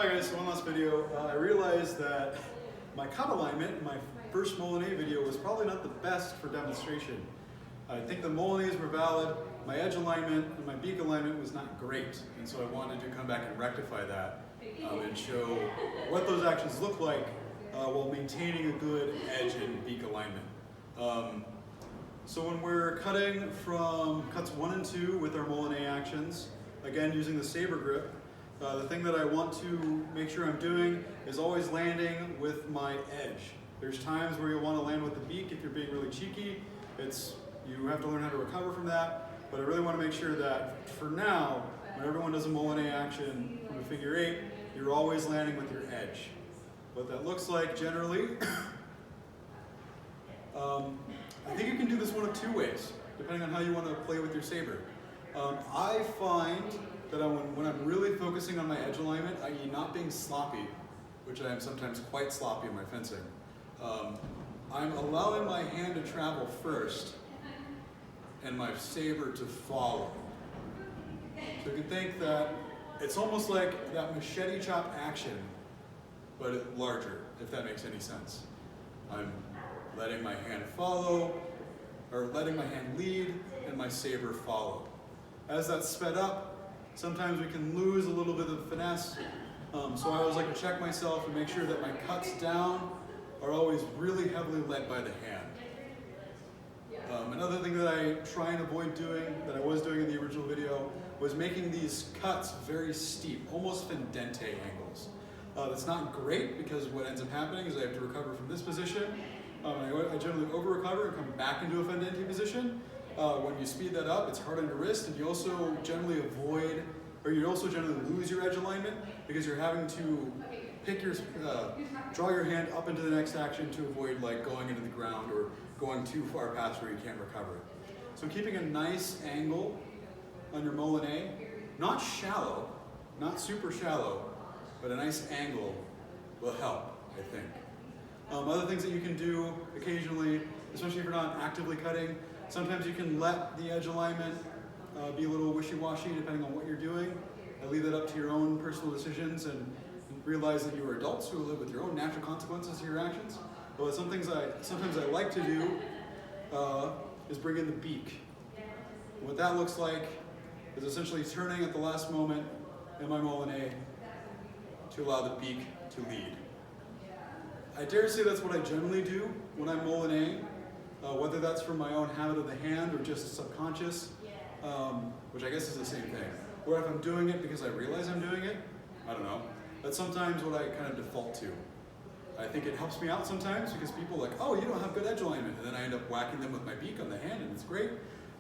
Hi guys, so one last video. I realized that my cut alignment in my first Molinet video was probably not the best for demonstration. I think the Molinets were valid, my edge alignment and my beak alignment was not great, and so I wanted to come back and rectify that and show what those actions look like while maintaining a good edge and beak alignment. So when we're cutting from cuts 1 and 2 with our Molinet actions, again using the sabre grip, the thing that I want to make sure I'm doing is always landing with my edge. There's times where you'll want to land with the beak if you're being really cheeky. You have to learn how to recover from that, but I really want to make sure that for now, when everyone does a Molinet action from a figure 8, you're always landing with your edge. What that looks like generally, I think you can do this one of two ways, depending on how you want to play with your sabre. I find that when I'm really focusing on my edge alignment, i.e. not being sloppy, which I am sometimes quite sloppy in my fencing, I'm allowing my hand to travel first and my sabre to follow. So you can think that it's almost like that machete chop action, but larger, if that makes any sense. I'm letting my hand follow, or letting my hand lead, and my sabre follow. As that's sped up, sometimes we can lose a little bit of finesse, so I always like to check myself and make sure that my cuts down are always really heavily led by the hand. Another thing that I try and avoid doing, that I was doing in the original video, was making these cuts very steep, almost fendente angles. That's not great because what ends up happening is I have to recover from this position. I generally over-recover and come back into a fendente position. When you speed that up, it's hard on your wrist, and you also generally lose your edge alignment because you're having to draw your hand up into the next action to avoid like going into the ground or going too far past where you can't recover. So keeping a nice angle on your Molinet, not shallow, not super shallow, but a nice angle will help, I think. Other things that you can do occasionally, especially if you're not actively cutting, sometimes you can let the edge alignment be a little wishy-washy depending on what you're doing. I leave that up to your own personal decisions and realize that you are adults who live with your own natural consequences to your actions. But sometimes I like to do is bring in the beak. And what that looks like is essentially turning at the last moment in my Molinet to allow the beak to lead. I dare say that's what I generally do when I'm Molinet, whether that's from my own habit of the hand or just subconscious, which I guess is the same thing. Or if I'm doing it because I realize I'm doing it, I don't know. That's sometimes what I kind of default to. I think it helps me out sometimes because people are like, oh, you don't have good edge alignment, and then I end up whacking them with my beak on the hand, and it's great.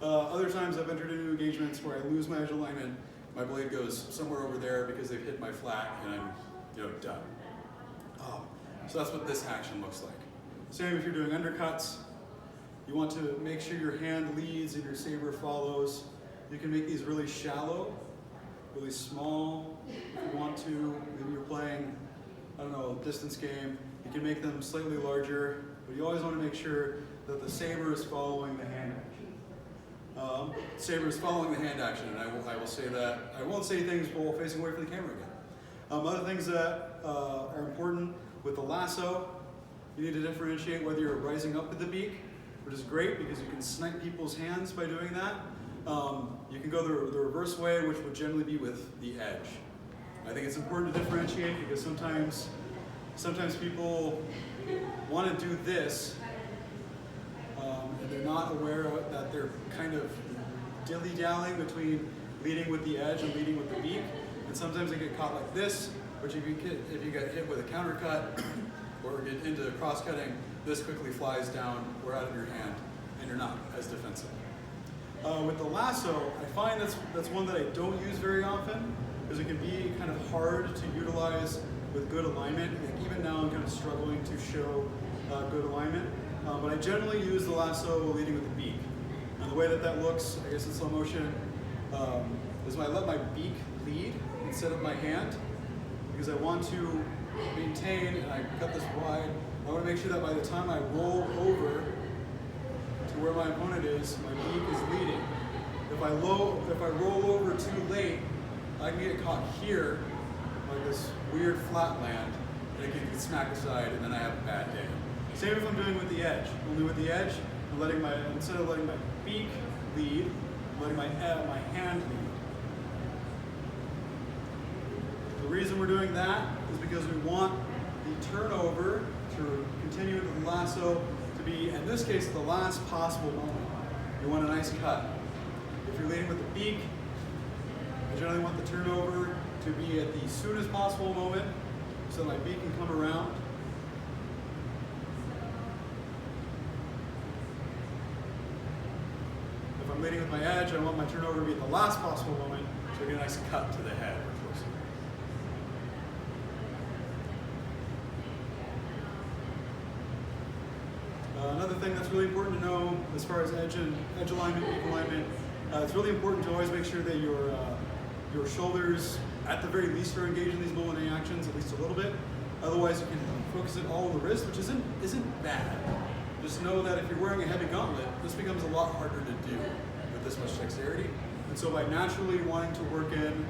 Other times I've entered into engagements where I lose my edge alignment, my blade goes somewhere over there because they've hit my flat, and I'm done. So that's what this action looks like. Same if you're doing undercuts. You want to make sure your hand leads and your sabre follows. You can make these really shallow, really small if you want to. Maybe you're playing, I don't know, a distance game. You can make them slightly larger, but you always want to make sure that the sabre is following the hand action. Sabre is following the hand action, and I will say that. I won't say things while facing away from the camera again. Other things that are important with the lasso, you need to differentiate whether you're rising up with the beak, which is great because you can snipe people's hands by doing that. You can go the reverse way, which would generally be with the edge. I think it's important to differentiate because sometimes people want to do this and they're not aware that they're kind of dilly-dallying between leading with the edge and leading with the beak. And sometimes they get caught like this, which if you get hit with a countercut or get into cross-cutting, this quickly flies down or out of your hand and you're not as defensive. With the lasso, I find that's one that I don't use very often because it can be kind of hard to utilize with good alignment. Like even now I'm kind of struggling to show good alignment. But I generally use the lasso while leading with the beak. And the way that looks, I guess in slow motion, is when I let my beak lead instead of my hand because I want to maintain, and I cut this wide, I want to make sure that by the time I roll over to where my opponent is, my beak is leading. If I roll over too late, I can get caught here, like this weird weird flat land, and it can get smacked aside, and then I have a bad day. Same if I'm doing with the edge. Only with the edge, instead of letting my beak lead, I'm letting my hand lead. The reason we're doing that is because we want the turnover to continue into the lasso to be, in this case, the last possible moment. You want a nice cut. If you're leading with the beak, I generally want the turnover to be at the soonest possible moment so that my beak can come around. If I'm leading with my edge, I want my turnover to be at the last possible moment so I get a nice cut to the head or torso. Another thing that's really important to know as far as edge alignment, beak alignment, it's really important to always make sure that your shoulders, at the very least, are engaged in these bow and A actions, at least a little bit. Otherwise, you can focus it all on the wrist, which isn't bad. Just know that if you're wearing a heavy gauntlet, this becomes a lot harder to do with this much dexterity. And so by naturally wanting to work in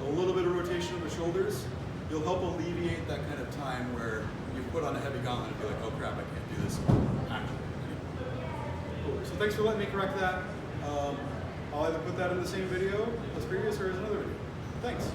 a little bit of rotation of the shoulders, you'll help alleviate that kind of time where you put on a heavy gauntlet and be like, oh crap, I can't do this action anymore. Cool. So thanks for letting me correct that. I'll either put that in the same video as previous or as another video. Thanks.